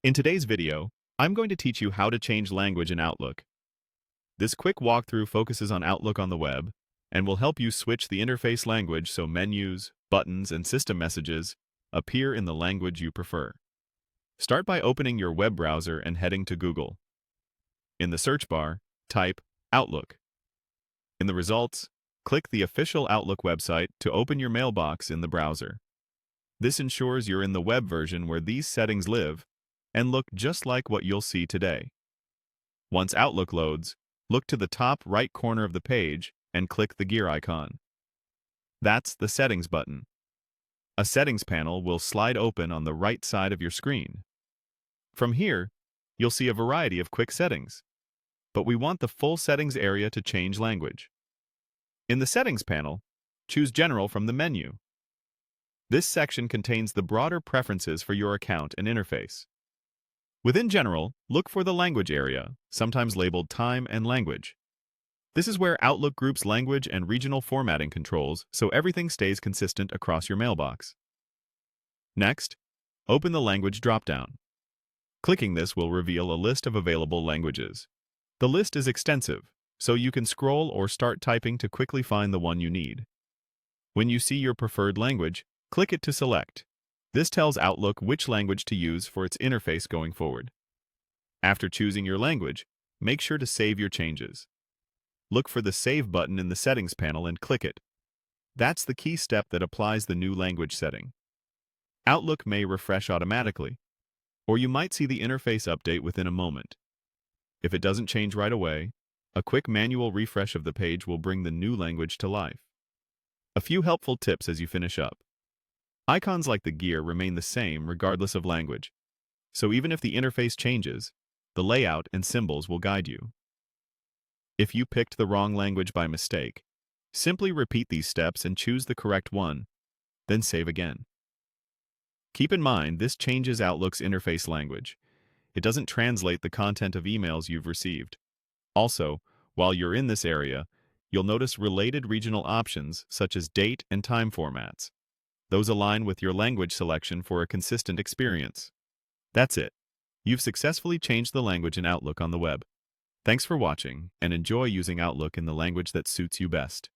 In today's video, I'm going to teach you how to change language in Outlook. This quick walkthrough focuses on Outlook on the web and will help you switch the interface language so menus, buttons, and system messages appear in the language you prefer. Start by opening your web browser and heading to Google. In the search bar, type Outlook. In the results, click the official Outlook website to open your mailbox in the browser. This ensures you're in the web version where these settings live and look just like what you'll see today. Once Outlook loads, look to the top right corner of the page and click the gear icon. That's the Settings button. A settings panel will slide open on the right side of your screen. From here, you'll see a variety of quick settings, but we want the full settings area to change language. In the Settings panel, choose General from the menu. This section contains the broader preferences for your account and interface. Within General, look for the Language area, sometimes labeled Time and Language. This is where Outlook groups language and regional formatting controls so everything stays consistent across your mailbox. Next, open the Language dropdown. Clicking this will reveal a list of available languages. The list is extensive, so you can scroll or start typing to quickly find the one you need. When you see your preferred language, click it to select. This tells Outlook which language to use for its interface going forward. After choosing your language, make sure to save your changes. Look for the Save button in the Settings panel and click it. That's the key step that applies the new language setting. Outlook may refresh automatically, or you might see the interface update within a moment. If it doesn't change right away, a quick manual refresh of the page will bring the new language to life. A few helpful tips as you finish up. Icons like the gear remain the same regardless of language, so even if the interface changes, the layout and symbols will guide you. If you picked the wrong language by mistake, simply repeat these steps and choose the correct one, then save again. Keep in mind, this changes Outlook's interface language. It doesn't translate the content of emails you've received. Also, while you're in this area, you'll notice related regional options such as date and time formats. Those align with your language selection for a consistent experience. That's it. You've successfully changed the language in Outlook on the web. Thanks for watching, and enjoy using Outlook in the language that suits you best.